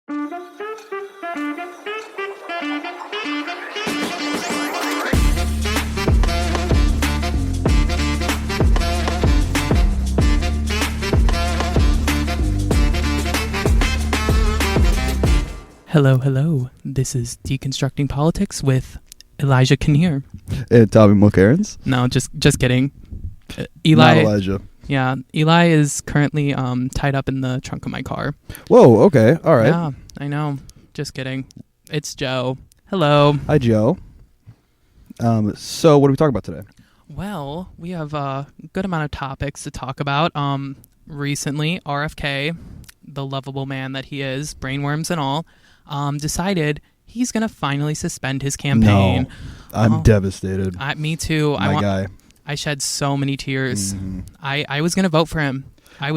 Hello, hello. This is Deconstructing Politics with Elijah Kinnear. And Tommy Mulcairns? No, just kidding. Eli. Not Elijah. Yeah, Eli is currently tied up in the trunk of my car. Whoa, okay, all right. Yeah, I know. Just kidding. It's Joe. Hello. Hi, Joe. So what are we talking about today? Well, we have a good amount of topics to talk about. Recently, RFK, the lovable man that he is, brainworms and all, decided he's going to finally suspend his campaign. No, I'm devastated. Me too. My guy. I shed so many tears. Mm-hmm. I was going to vote for him. I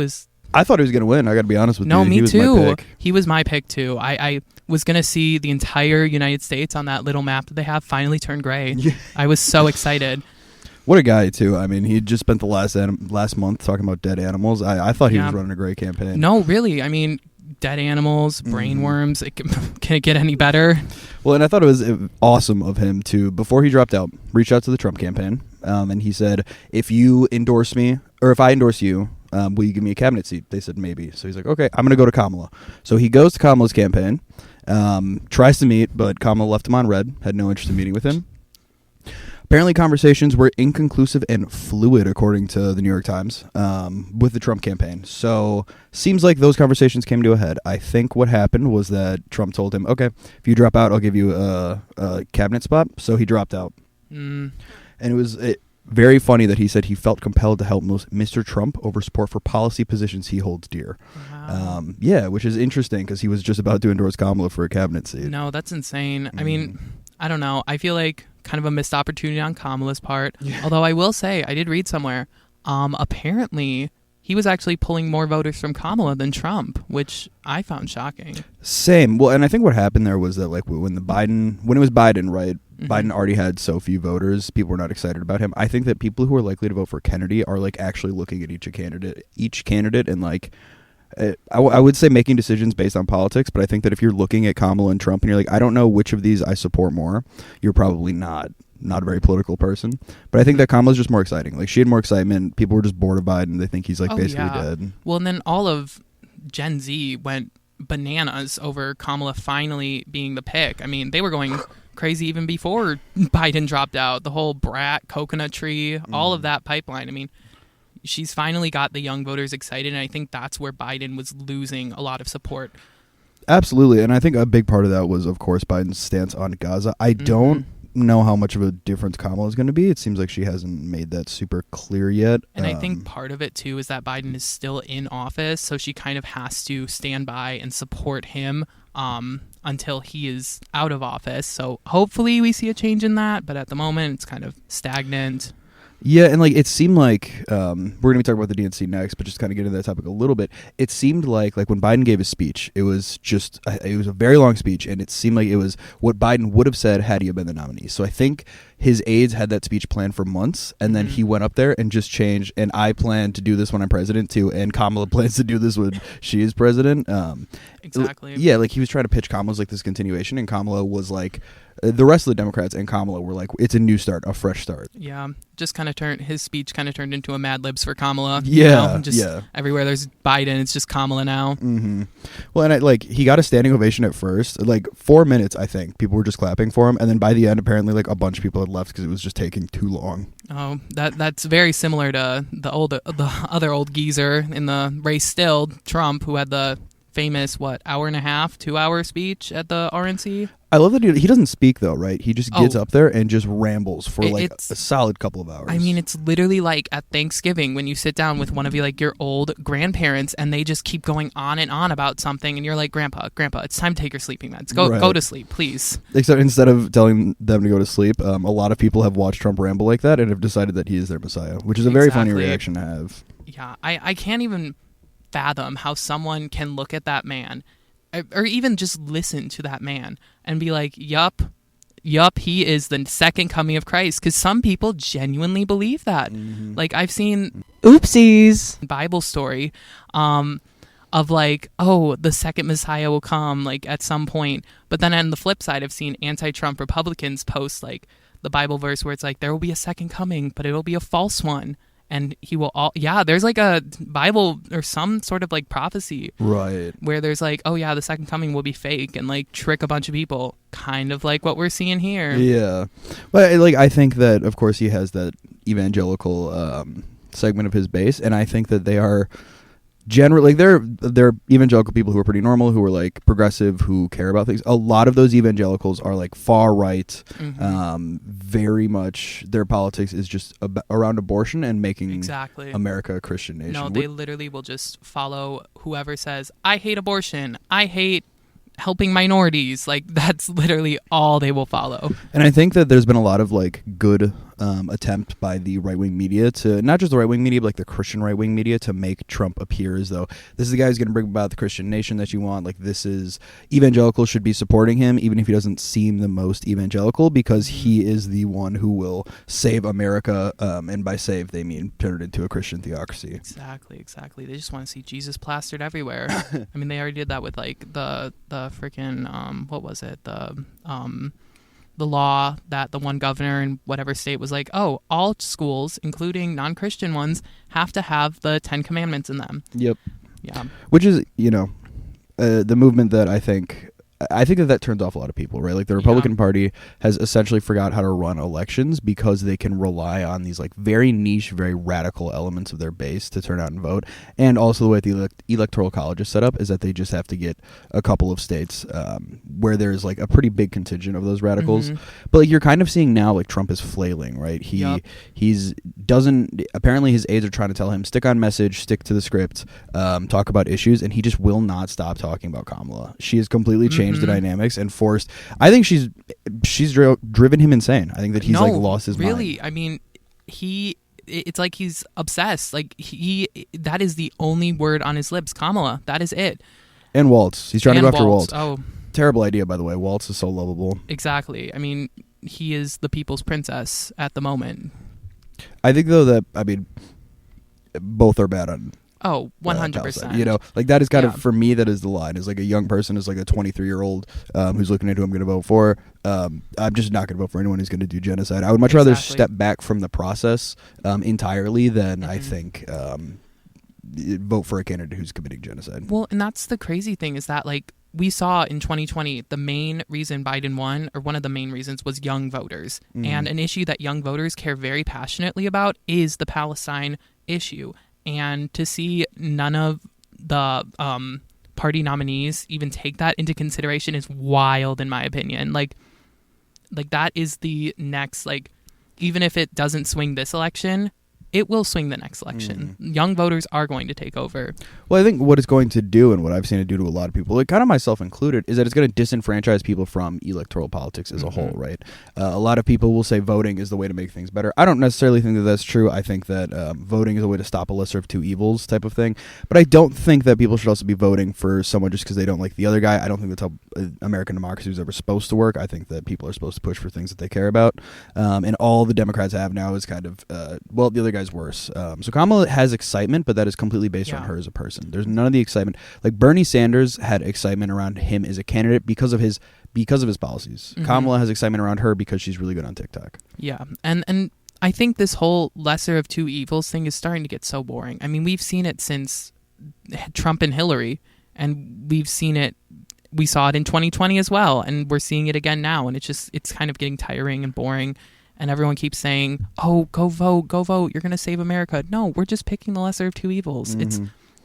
thought he was going to win. I got to be honest with you. No, me he was too. My pick. He was my pick too. I was going to see the entire United States on that little map that they have finally turn gray. Yeah. I was so excited. What a guy, too. I mean, he just spent the last month talking about dead animals. I thought he was running a great campaign. No, really. I mean, dead animals, brainworms. Can it get any better? Well, and I thought it was awesome of him to, before he dropped out, reach out to the Trump campaign. And he said, if you endorse me, or if I endorse you, will you give me a cabinet seat? They said maybe. So he's like, okay, I'm going to go to Kamala. So he goes to Kamala's campaign, tries to meet, but Kamala left him on red, had no interest in meeting with him. Apparently, conversations were inconclusive and fluid, according to the New York Times, with the Trump campaign. So, seems like those conversations came to a head. I think what happened was that Trump told him, okay, if you drop out, I'll give you a cabinet spot. So, he dropped out. And it was very funny that he said he felt compelled to help Mr. Trump over support for policy positions he holds dear. Wow. Which is interesting because he was just about to endorse Kamala for a cabinet seat. No, that's insane. I mean, I don't know. I feel like kind of a missed opportunity on Kamala's part. Yeah. Although I will say, I did read somewhere, apparently he was actually pulling more voters from Kamala than Trump, which I found shocking. Same. Well, and I think what happened there was that like when it was Biden, right? Biden already had so few voters. People were not excited about him. I think that people who are likely to vote for Kennedy are like actually looking at each candidate and like, I would say making decisions based on politics, but I think that if you're looking at Kamala and Trump and you're like, I don't know which of these I support more, you're probably not a very political person. But I think that Kamala's just more exciting. Like, she had more excitement. People were just bored of Biden. They think he's like basically dead. Well, and then all of Gen Z went bananas over Kamala finally being the pick. I mean, they were going crazy even before Biden dropped out. The whole brat, coconut tree, all of that pipeline. I mean, she's finally got the young voters excited, and I think that's where Biden was losing a lot of support. Absolutely, and I think a big part of that was, of course, Biden's stance on Gaza. I don't know how much of a difference Kamala is going to be. It seems like she hasn't made that super clear yet. And I think part of it, too, is that Biden is still in office, so she kind of has to stand by and support him until he is out of office. So hopefully we see a change in that, but at the moment it's kind of stagnant. Yeah, and like it seemed like we're going to be talking about the DNC next, but just kind of get into that topic a little bit. It seemed like when Biden gave his speech, it was a very long speech, and it seemed like it was what Biden would have said had he been the nominee. So I think his aides had that speech planned for months, and then he went up there and just changed, and I plan to do this when I'm president too, and Kamala plans to do this when she is president. Exactly. Yeah, like he was trying to pitch Kamala's like this continuation, and Kamala was like, the rest of the Democrats and Kamala were like, it's a new start, a fresh start. Yeah, just kind of his speech kind of turned into a Mad Libs for Kamala. Yeah, everywhere there's Biden, it's just Kamala now. Mm-hmm. Well, and he got a standing ovation at first, like 4 minutes, I think. People were just clapping for him, and then by the end, apparently, like a bunch of people had left because it was just taking too long. Oh, that's very similar to the other old geezer in the race still, Trump, who had the famous, 1.5, 2 hour speech at the RNC. I love that he doesn't speak, though, right? He just gets up there and just rambles for a solid couple of hours. I mean, it's literally like at Thanksgiving when you sit down with one of your old grandparents and they just keep going on and on about something and you're like, Grandpa, it's time to take your sleeping meds. Go to sleep, please. Except instead of telling them to go to sleep, a lot of people have watched Trump ramble like that and have decided that he is their messiah, which is a very funny reaction to have. Yeah, I can't even fathom how someone can look at that man or even just listen to that man and be like, yup, he is the second coming of Christ. Because some people genuinely believe that. Like, I've seen oopsies Bible story of like, oh, the second Messiah will come like at some point. But then on the flip side, I've seen anti-Trump Republicans post like the Bible verse where it's like, there will be a second coming, but it'll be a false one. And he will there's like a Bible or some sort of like prophecy. Right. Where there's like, oh yeah, the second coming will be fake and like trick a bunch of people. Kind of like what we're seeing here. Yeah. But like, I think that, of course, he has that evangelical segment of his base. And I think that they are generally, like, they're evangelical people who are pretty normal, who are like progressive, who care about things. A lot of those evangelicals are like far right. Very much their politics is just around abortion and making America a Christian nation. No, they literally will just follow whoever says, I hate abortion, I hate helping minorities. Like, that's literally all they will follow. And I think that there's been a lot of like good attempt by the right-wing media to, not just the right-wing media, but like the Christian right-wing media, to make Trump appear as though this is the guy who's going to bring about the Christian nation that you want. Like, this is, evangelicals should be supporting him, even if he doesn't seem the most evangelical, because he is the one who will save America. And by save, they mean turn it into a Christian theocracy. Exactly. They just want to see Jesus plastered everywhere. I mean, they already did that with like the freaking what was it, the law that the one governor in whatever state was like, oh, all schools, including non-Christian ones, have to have the 10 Commandments in them. Yep. Yeah. Which is, the movement that I think that turns off a lot of people, right? Like, the Republican Party has essentially forgot how to run elections because they can rely on these like very niche, very radical elements of their base to turn out and vote. And also the way the electoral college is set up is that they just have to get a couple of states where there's like a pretty big contingent of those radicals. But like, you're kind of seeing now, like, Trump is flailing, right? He's doesn't, apparently his aides are trying to tell him, stick on message, stick to the script, talk about issues, and he just will not stop talking about Kamala. She has completely changed the dynamics and forced, I think she's driven him insane. I think that he's like lost his mind. Really, I mean, it's like he's obsessed. Like, that is the only word on his lips. Kamala, that is it. And Waltz, he's trying to go after Waltz. Oh, terrible idea, by the way. Waltz is so lovable. Exactly. I mean, he is the people's princess at the moment. I think though that, I mean, both are bad on 100%. Like, that is kind of, for me, that is the line. Is like a young person, is like a 23-year-old who's looking into who I'm going to vote for. I'm just not going to vote for anyone who's going to do genocide. I would much rather step back from the process entirely than I think vote for a candidate who's committing genocide. Well, and that's the crazy thing, is that like we saw in 2020, the main reason Biden won, or one of the main reasons, was young voters. And an issue that young voters care very passionately about is the Palestine issue. And to see none of the party nominees even take that into consideration is wild, in my opinion. Like that is the next, like, even if it doesn't swing this election, it will swing the next election. Young voters are going to take over. Well, I think what it's going to do, and what I've seen it do to a lot of people, like kind of myself included, is that it's going to disenfranchise people from electoral politics as a whole, right? A lot of people will say voting is the way to make things better. I don't necessarily think that that's true. I think that voting is a way to stop a lesser of two evils type of thing. But I don't think that people should also be voting for someone just because they don't like the other guy. I don't think that's how American democracy was ever supposed to work. I think that people are supposed to push for things that they care about. And all the Democrats have now is kind of, the other guy's worse. So Kamala has excitement, but that is completely based on her as a person. There's none of the excitement. Like, Bernie Sanders had excitement around him as a candidate because of his policies. Kamala has excitement around her because she's really good on TikTok. Yeah. And I think this whole lesser of two evils thing is starting to get so boring. I mean, we've seen it since Trump and Hillary, and we saw it in 2020 as well, and we're seeing it again now, and it's kind of getting tiring and boring. And everyone keeps saying, oh, go vote, you're going to save America. No, we're just picking the lesser of two evils.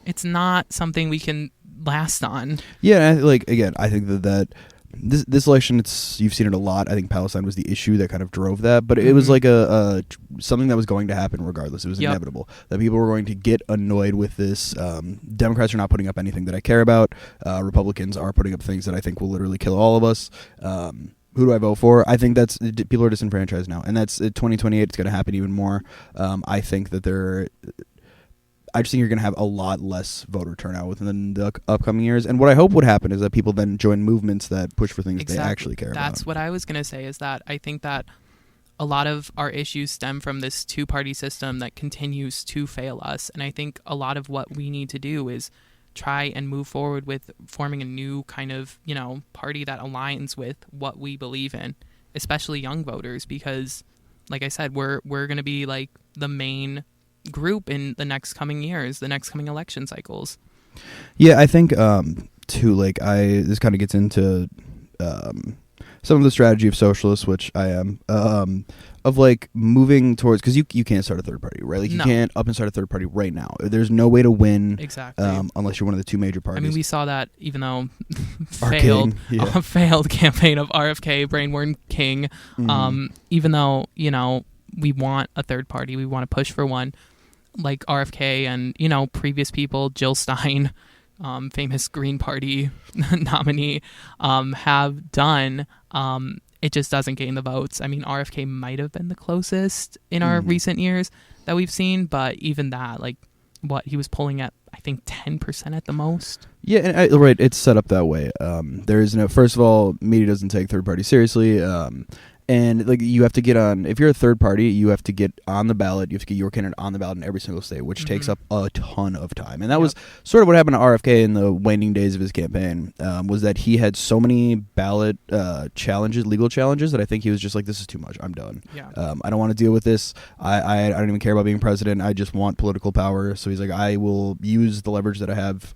It's not something we can last on. Yeah, like, again, I think that this election, you've seen it a lot. I think Palestine was the issue that kind of drove that, but it was like a something that was going to happen regardless. It was inevitable that people were going to get annoyed with this. Democrats are not putting up anything that I care about. Republicans are putting up things that I think will literally kill all of us. Who do I vote for? I think that's, people are disenfranchised now, and that's 2028. It's going to happen even more. I think that I just think you're going to have a lot less voter turnout within the upcoming years. And what I hope would happen is that people then join movements that push for things they actually care about. That's what I was going to say, is that I think that a lot of our issues stem from this two-party system that continues to fail us. And I think a lot of what we need to do is try and move forward with forming a new kind of, party that aligns with what we believe in, especially young voters, because like I said, we're going to be like the main group in the next coming years, the next coming election cycles. Yeah, I think too, like this kind of gets into some of the strategy of socialists, which I am, of like moving towards, because you can't start a third party, right? Like you can't up and start a third party right now. There's no way to win, exactly, unless you're one of the two major parties. I mean, we saw that even though failed campaign of RFK, Brainworm King. Even though we want a third party, we want to push for one, like RFK and previous people, Jill Stein, famous Green Party nominee, have done. It just doesn't gain the votes. I mean, RFK might have been the closest in our recent years that we've seen, but even that, like, what he was pulling at, I think 10% at the most. Yeah, and right, it's set up that way. There is no, first of all, media doesn't take third party seriously. And like you have to get on, if you're a third party, you have to get on the ballot. You have to get your candidate on the ballot in every single state, which takes up a ton of time. And that was sort of what happened to RFK in the waning days of his campaign, was that he had so many ballot challenges, legal challenges, that I think he was just like, this is too much. I'm done. Yeah. I don't want to deal with this. I don't even care about being president. I just want political power. So he's like, I will use the leverage that I have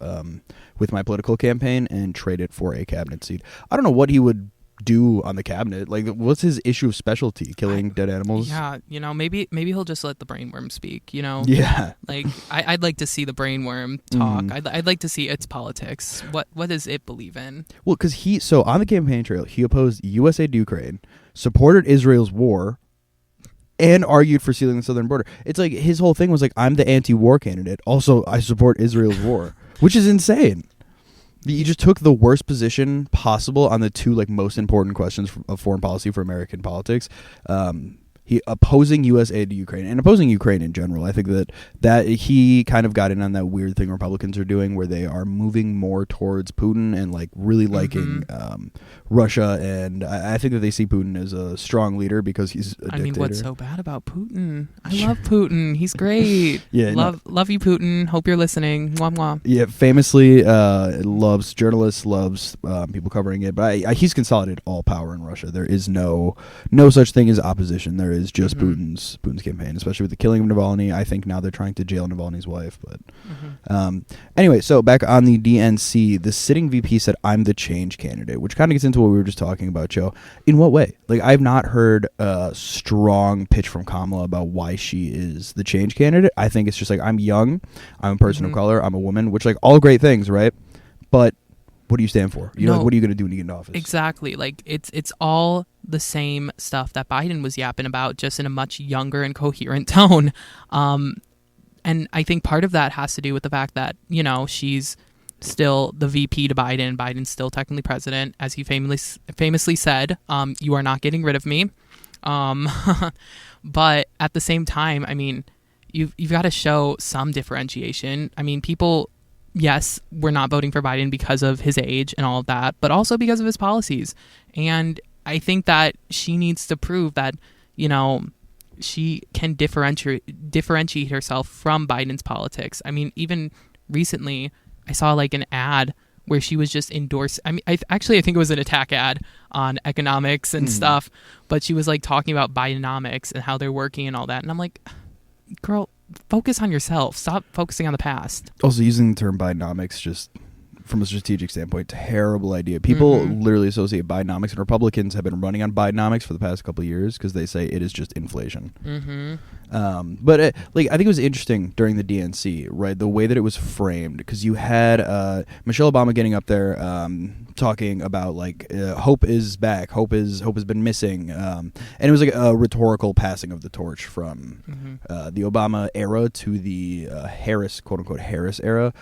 with my political campaign and trade it for a cabinet seat. I don't know what he would do on the cabinet. Like, what's his issue of specialty? Killing dead animals? Yeah, maybe he'll just let the brainworm speak, Yeah. Like, I'd like to see the brainworm talk. I'd like to see its politics. What does it believe in? Well, because so on the campaign trail, he opposed U.S. aid to Ukraine, supported Israel's war, and argued for sealing the southern border. It's like his whole thing was like, I'm the anti-war candidate. Also, I support Israel's war, which is insane. You just took the worst position possible on the two like most important questions of foreign policy for American politics. He opposing U.S. aid to Ukraine and opposing Ukraine in general. I think that he kind of got in on that weird thing Republicans are doing, where they are moving more towards Putin and like really liking Russia. And I think that they see Putin as a strong leader because he's a dictator. I mean, what's so bad about Putin? I love Putin. He's great. Yeah, love you, Putin. Hope you're listening. Mwah, mwah. Yeah, famously loves journalists, loves people covering it. But he's consolidated all power in Russia. There is no such thing as opposition. There is just Putin's campaign, especially with the killing of Navalny. I think now they're trying to jail Navalny's wife. But anyway, so back on the DNC, the sitting VP said, I'm the change candidate, which kind of gets into what we were just talking about, Joe. In what way? Like, I've not heard a strong pitch from Kamala about why she is the change candidate. I think it's just like, I'm young, I'm a person of color, I'm a woman, which like all great things, right? But what do you stand for? Like, what are you going to do when you get into office? Exactly. Like, it's all the same stuff that Biden was yapping about, just in a much younger and coherent tone. And I think part of that has to do with the fact that, she's still the VP to Biden. Biden's still technically president. As he famously said, you are not getting rid of me. But at the same time, I mean, you've got to show some differentiation. I mean, people... Yes, we're not voting for Biden because of his age and all of that, but also because of his policies. And I think that she needs to prove that, she can differentiate herself from Biden's politics. I mean, even recently, I saw like an ad where she was just endorsed. I mean, I think it was an attack ad on economics and stuff, but she was like talking about Bidenomics and how they're working and all that. And I'm like, girl, focus on yourself. Stop focusing on the past. Also, using the term Bidenomics just from a strategic standpoint, terrible idea. People literally associate Bidenomics, and Republicans have been running on Bidenomics for the past couple of years because they say it is just inflation. But I think it was interesting during the DNC, right? The way that it was framed, because you had Michelle Obama getting up there talking about like hope is back, hope has been missing, and it was like a rhetorical passing of the torch from the Obama era to the Harris, quote unquote Harris era.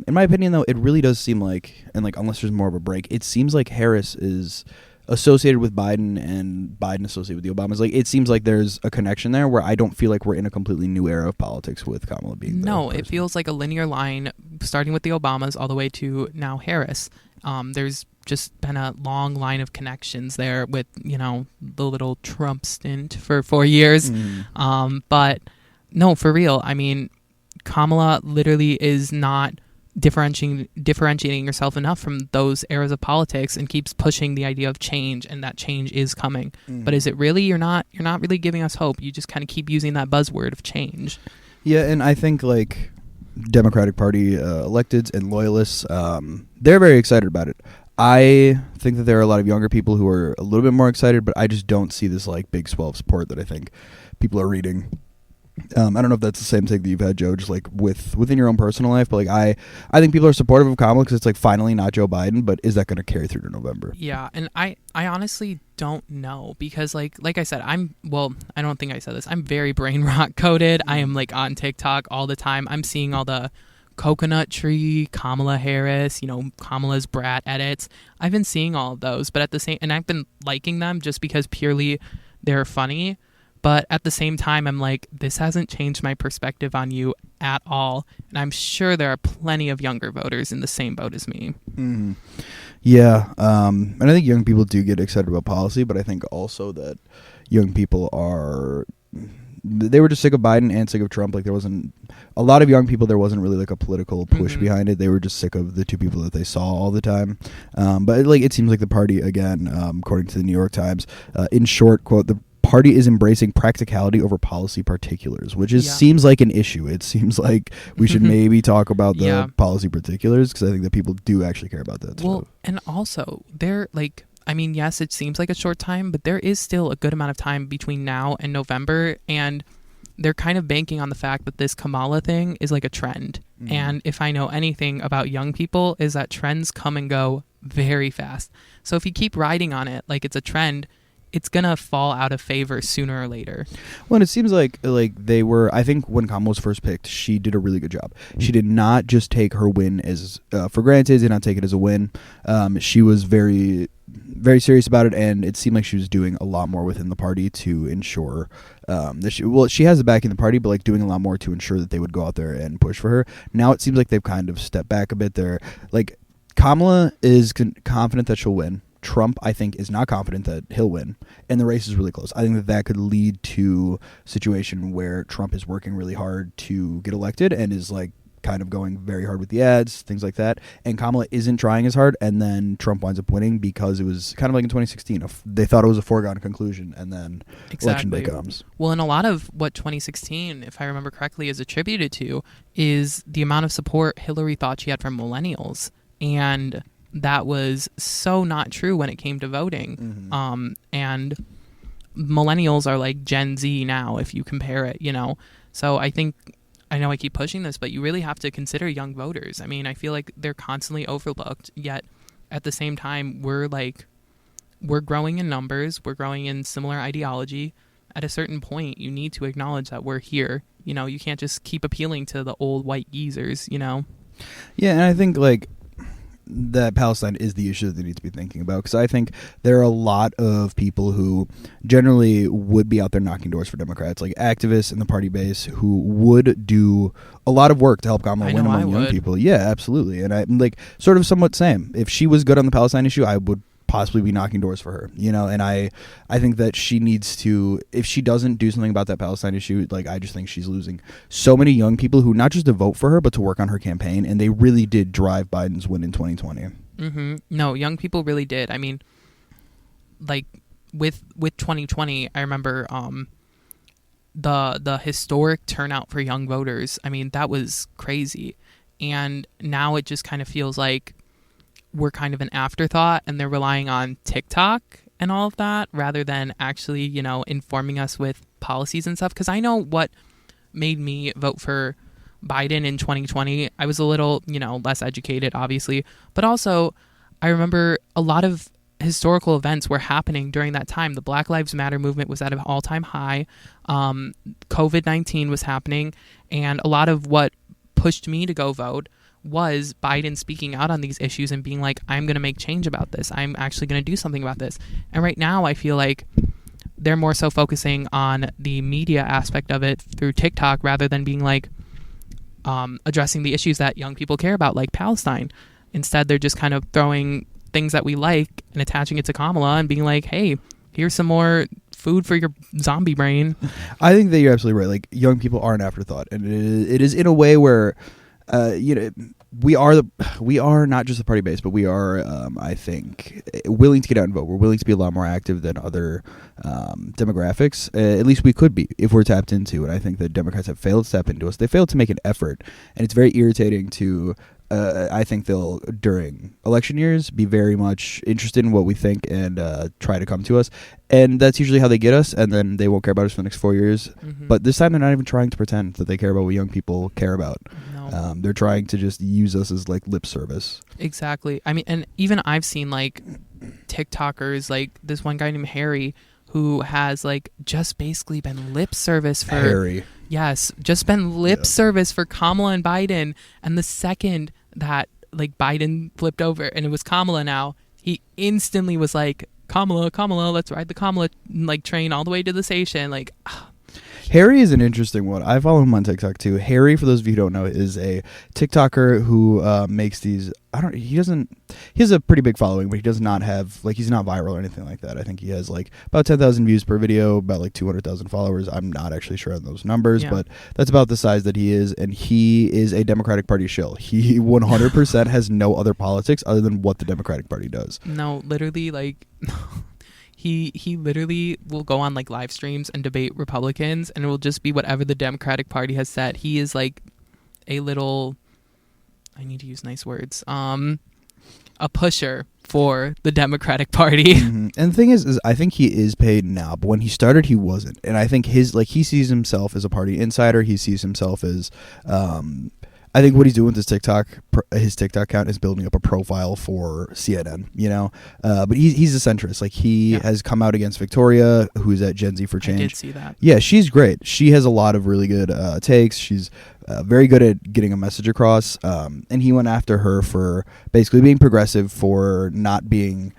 In my opinion, though, it really does seem like, and like unless there's more of a break, it seems like Harris is associated with Biden and Biden associated with the Obamas. Like, it seems like there's a connection there where I don't feel like we're in a completely new era of politics with Kamala being it feels like a linear line starting with the Obamas all the way to now Harris. There's just been a long line of connections there with, the little Trump stint for 4 years. But no, for real, I mean, Kamala literally is not differentiating yourself enough from those eras of politics and keeps pushing the idea of change, and that change is coming. But is it really? You're not really giving us hope. You just kind of keep using that buzzword of change. Yeah, and I think like Democratic Party electeds and loyalists, they're very excited about it. I think that there are a lot of younger people who are a little bit more excited, but I just don't see this like big swell of support that I think people are reading. I don't know if that's the same thing that you've had, Joe, just like within your own personal life, but like I think people are supportive of Kamala because it's like finally not Joe Biden, but is that going to carry through to November? Yeah, and I honestly don't know because like I said, I don't think I said this. I'm very brain rot coded. I am like on TikTok all the time. I'm seeing all the coconut tree, Kamala Harris, Kamala's brat edits. I've been seeing all of those, but and I've been liking them just because purely they're funny. But at the same time, I'm like, this hasn't changed my perspective on you at all. And I'm sure there are plenty of younger voters in the same boat as me. Mm-hmm. Yeah. And I think young people do get excited about policy, but I think also that young people they were just sick of Biden and sick of Trump. Like there wasn't a lot of young people. There wasn't really like a political push behind it. They were just sick of the two people that they saw all the time. But it seems like the party, again, according to the New York Times, in short, quote, the party is embracing practicality over policy particulars, which seems like an issue. It seems like we should maybe talk about the policy particulars because I think that people do actually care about that. Well, and also they're like, I mean, yes, it seems like a short time, but there is still a good amount of time between now and November, and they're kind of banking on the fact that this Kamala thing is like a trend. And if I know anything about young people, is that trends come and go very fast. So if you keep riding on it like it's a trend, it's going to fall out of favor sooner or later. Well, and it seems like they were, I think when Kamala was first picked, she did a really good job. She did not just take her win as for granted, did not take it as a win. She was very, very serious about it, and it seemed like she was doing a lot more within the party to ensure that she has the backing of the party, but like doing a lot more to ensure that they would go out there and push for her. Now it seems like they've kind of stepped back a bit. They're like, Kamala is confident that she'll win. Trump, I think, is not confident that he'll win, and the race is really close. I think that could lead to a situation where Trump is working really hard to get elected and is like kind of going very hard with the ads, things like that, and Kamala isn't trying as hard, and then Trump winds up winning because it was kind of like in 2016. They thought it was a foregone conclusion, and then election day comes. Well, and a lot of what 2016, if I remember correctly, is attributed to is the amount of support Hillary thought she had from millennials, and that was so not true when it came to voting. And millennials are like Gen Z now, if you compare it, So I know I keep pushing this, but you really have to consider young voters. I mean, I feel like they're constantly overlooked, yet at the same time, we're growing in numbers, we're growing in similar ideology. At a certain point, you need to acknowledge that we're here. You can't just keep appealing to the old white geezers, Yeah, and I think that Palestine is the issue that they need to be thinking about, because I think there are a lot of people who generally would be out there knocking doors for Democrats, like activists in the party base who would do a lot of work to help Kamala win among young people. Yeah, absolutely. And I'm like sort of somewhat same. If she was good on the Palestine issue, I would possibly be knocking doors for her, and I think that she needs to, if she doesn't do something about that Palestine issue, I just think she's losing so many young people who not just to vote for her but to work on her campaign, and they really did drive Biden's win in 2020. No, young people really did. I mean, with 2020, I remember the historic turnout for young voters. I mean, that was crazy, and now it just kind of feels like we're kind of an afterthought, and they're relying on TikTok and all of that rather than actually, informing us with policies and stuff. Because I know what made me vote for Biden in 2020. I was a little, less educated, obviously. But also, I remember a lot of historical events were happening during that time. The Black Lives Matter movement was at an all-time high. COVID-19 was happening. And a lot of what pushed me to go vote was Biden speaking out on these issues and being like, I'm going to make change about this. I'm actually going to do something about this. And right now I feel like they're more so focusing on the media aspect of it through TikTok rather than being like addressing the issues that young people care about, like Palestine. Instead, they're just kind of throwing things that we like and attaching it to Kamala and being like, hey, here's some more food for your zombie brain. I think that you're absolutely right. Young people are an afterthought, and it is in a way where we are not just the party base, but we are, I think, willing to get out and vote. We're willing to be a lot more active than other demographics. At least we could be if we're tapped into. And I think that Democrats have failed to tap into us. They failed to make an effort, and it's very irritating to. I think they'll, during election years, be very much interested in what we think and try to come to us. And that's usually how they get us, and then they won't care about us for the next 4 years. Mm-hmm. But this time they're not even trying to pretend that they care about what young people care about. No. They're trying to just use us as like lip service. Exactly. I mean, and even I've seen like TikTokers, like this one guy named Harry, who has like just basically been lip service for Harry. Yes, just been lip service for Kamala and Biden. And the second that like Biden flipped over and it was Kamala now, he instantly was like, Kamala, let's ride the Kamala like train all the way to the station. Like, Harry is an interesting one. I follow him on TikTok too. Harry, for those of you who don't know, is a TikToker who makes these. He has a pretty big following, but he does not have he's not viral or anything like that. I think he has like about 10,000 views per video, about like 200,000 followers. I'm not actually sure on those numbers, but that's about the size that he is, and he is a Democratic Party shill. He 100% has no other politics other than what the Democratic Party does. No, literally, like. He literally will go on like live streams and debate Republicans, and it will just be whatever the Democratic Party has said. He is like a little, I need to use nice words, a pusher for the Democratic Party. Mm-hmm. And the thing is I think he is paid now, but when he started he wasn't. And I think he sees himself as a party insider. He sees himself as I think what he's doing with his TikTok account is building up a profile for CNN, but he's a centrist. Like he has come out against Victoria, who's at Gen Z for Change. I did see that. Yeah, she's great. She has a lot of really good takes. She's very good at getting a message across. And he went after her for basically being progressive, for not being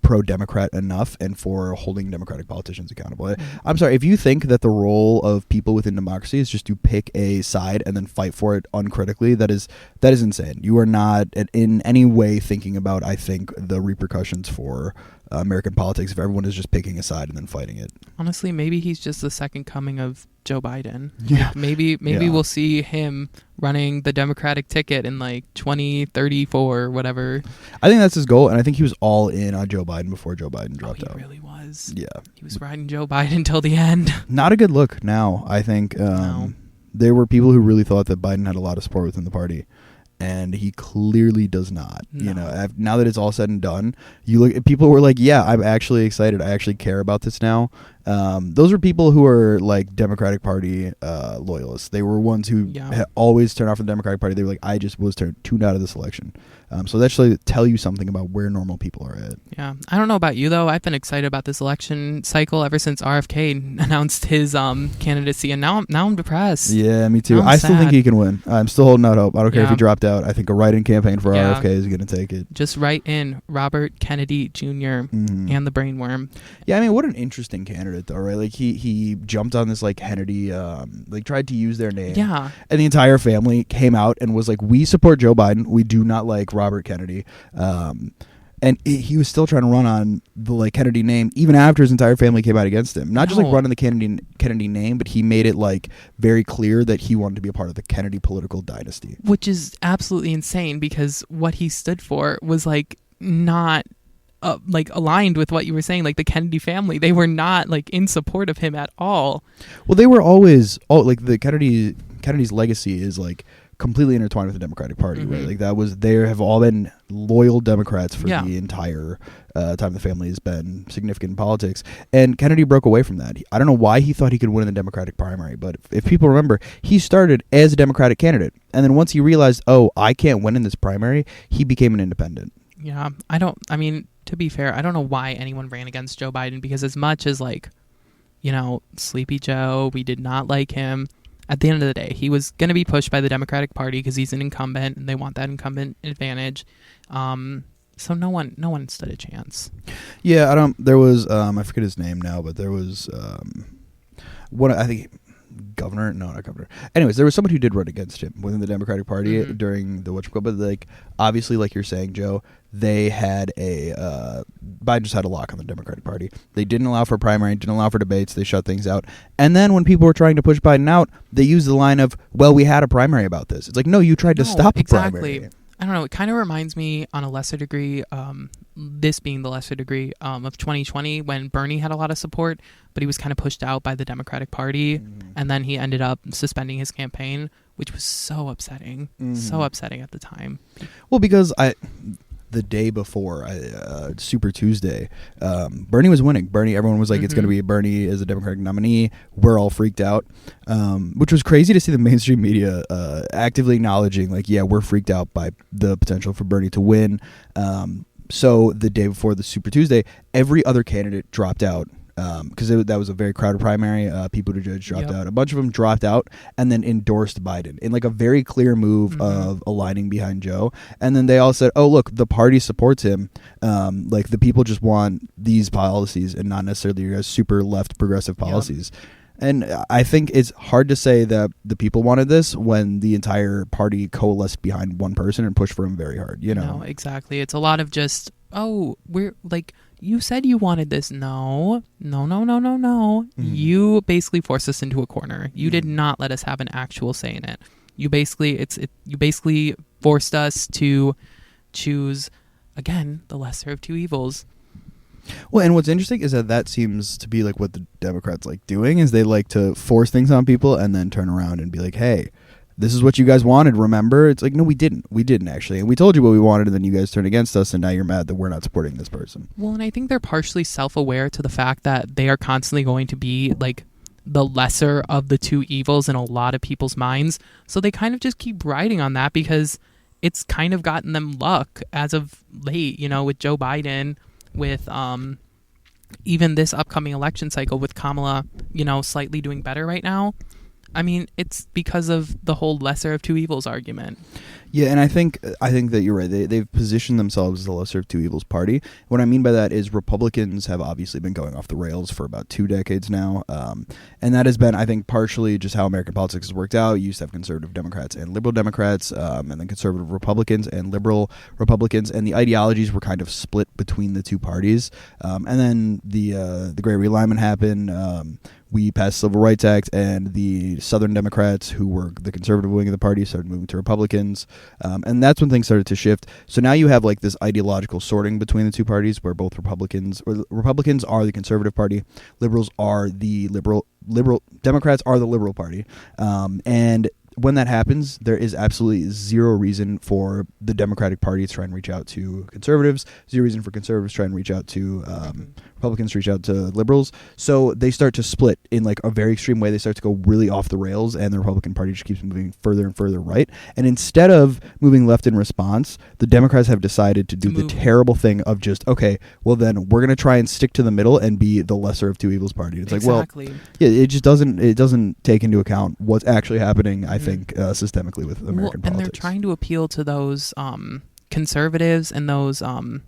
pro-Democrat enough, and for holding Democratic politicians accountable. Mm-hmm. I'm sorry, if you think that the role of people within democracy is just to pick a side and then fight for it uncritically, that is insane. You are not in any way thinking about, I think, the repercussions for American politics if everyone is just picking a side and then fighting it. Honestly, maybe he's just the second coming of Joe Biden. Yeah. Maybe we'll see him running the Democratic ticket in like 2034 or whatever. I think that's his goal, and I think he was all in on Joe Biden before Joe Biden dropped out. He really was. Yeah. He was riding Joe Biden till the end. Not a good look now, I think. No. There were people who really thought that Biden had a lot of support within the party, and he clearly does not. No. Now that it's all said and done, you look at people who were like, yeah, I'm actually excited. I actually care about this now. Those were people who are like Democratic Party loyalists. They were ones who always turn off the Democratic Party. They were like, I just was tuned out of this election. So that should tell you something about where normal people are at. Yeah. I don't know about you, though. I've been excited about this election cycle ever since RFK announced his candidacy, and now I'm depressed. Yeah, me too. I still think he can win. I'm still holding out hope. I don't care if he dropped out. I think a write-in campaign for RFK is going to take it. Just write in Robert Kennedy Jr. And the brainworm. Yeah, I mean, what an interesting candidate, though, right? Like, he jumped on this, like, Kennedy, tried to use their name. Yeah. And the entire family came out and was like, we support Joe Biden. We do not like Robert Kennedy. And he was still trying to run on the Kennedy name even after his entire family came out against him. Not just running the Kennedy name, but he made it very clear that he wanted to be a part of the Kennedy political dynasty. Which is absolutely insane, because what he stood for was not aligned with what you were saying. Like the Kennedy family, they were not in support of him at all. Well, they were always the Kennedy's legacy is completely intertwined with the Democratic Party, right? They have all been loyal Democrats for the entire time the family has been significant in politics. And Kennedy broke away from that. I don't know why he thought he could win in the Democratic primary, but if people remember, he started as a Democratic candidate. And then once he realized, I can't win in this primary, he became an independent. Yeah, to be fair, I don't know why anyone ran against Joe Biden, because as much as Sleepy Joe, we did not like him. At the end of the day, he was going to be pushed by the Democratic Party because he's an incumbent and they want that incumbent advantage. So no one stood a chance. Yeah, there was I forget his name now, but there was one, I think governor. No, not governor. Anyways, there was somebody who did run against him within the Democratic Party during the whatchamacallit. But like, obviously, like you're saying, Joe, they had Biden just had a lock on the Democratic Party. They didn't allow for primary, didn't allow for debates. They shut things out. And then when people were trying to push Biden out, they used the line of, "Well, we had a primary about this." It's like, no, you tried to stop the primary. I don't know. It kind of reminds me on a lesser degree, this being the lesser degree of 2020 when Bernie had a lot of support, but he was kind of pushed out by the Democratic Party. And then he ended up suspending his campaign, which was so upsetting. So upsetting at the time. Well, because the day before Super Tuesday, Bernie was winning. Everyone was like, it's going to be Bernie as a Democratic nominee. We're all freaked out, which was crazy to see the mainstream media actively acknowledging, like, yeah, we're freaked out by the potential for Bernie to win. So the day before the Super Tuesday, every other candidate dropped out. Because that was a very crowded primary. Pete Buttigieg dropped out. A bunch of them dropped out and then endorsed Biden in like a very clear move of aligning behind Joe. And then they all said, oh, look, the party supports him. Like the people just want these policies and not necessarily your guys' super left progressive policies. And I think it's hard to say that the people wanted this when the entire party coalesced behind one person and pushed for him very hard, you know? No, exactly. It's a lot of just, oh, we're like, you said you wanted this. No. You basically forced us into a corner. You did not let us have an actual say in it. You basically forced us to choose, again, the lesser of two evils. Well, and what's interesting is that seems to be like what the Democrats like doing is they like to force things on people and then turn around and be like, hey, this is what you guys wanted, remember? It's like, no, we didn't actually. And we told you what we wanted, and then you guys turned against us, and now you're mad that we're not supporting this person. Well, and I think they're partially self-aware to the fact that they are constantly going to be like the lesser of the two evils in a lot of people's minds. So they kind of just keep riding on that because it's kind of gotten them luck as of late, you know, with Joe Biden, with even this upcoming election cycle with Kamala, you know, slightly doing better right now. I mean, it's because of the whole lesser of two evils argument. Yeah, and I think that you're right. They've positioned themselves as the lesser of two evils party. What I mean by that is Republicans have obviously been going off the rails for about 2 decades now. And that has been, I think, partially just how American politics has worked out. You used to have conservative Democrats and liberal Democrats, and then conservative Republicans and liberal Republicans. And the ideologies were kind of split between the two parties. And then the Great Realignment happened. We passed the Civil Rights Act, and the Southern Democrats, who were the conservative wing of the party, started moving to Republicans. And that's when things started to shift. So now you have like this ideological sorting between the two parties where both Republicans are the conservative party, liberals are the liberal Democrats are the liberal party. And when that happens, there is absolutely zero reason for the Democratic Party to try and reach out to conservatives, zero reason for conservatives to try and reach out to Republicans to reach out to liberals. So they start to split in like a very extreme way. They start to go really off the rails, and the Republican Party just keeps moving further and further right. And instead of moving left in response, the Democrats have decided to do the terrible thing of just, okay, well then we're going to try and stick to the middle and be the lesser of two evils party. It's exactly. Like, well, yeah, it just doesn't take into account what's actually happening, I think, systemically with American politics. And they're trying to appeal to those conservatives and those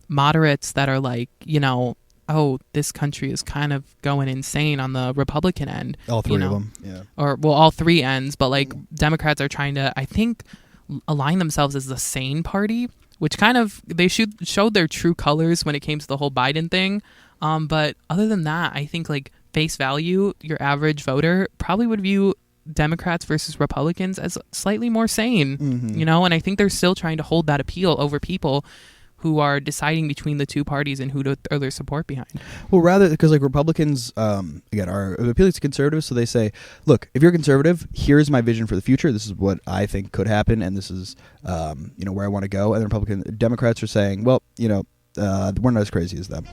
moderates that are like, you know, oh, this country is kind of going insane on the Republican end. All three of them, yeah. Or, well, all three ends, but like Democrats are trying to, I think, align themselves as the sane party, which kind of, they showed their true colors when it came to the whole Biden thing. But other than that, I think like face value, your average voter probably would view Democrats versus Republicans as slightly more sane, you know, and I think they're still trying to hold that appeal over people who are deciding between the two parties and who to throw their support behind. Well, rather, because like Republicans, again, are appealing to conservatives, so they say, look, if you're conservative, here's my vision for the future. This is what I think could happen, and this is, you know, where I want to go. And the Democrats are saying, well, you know, we're not as crazy as them.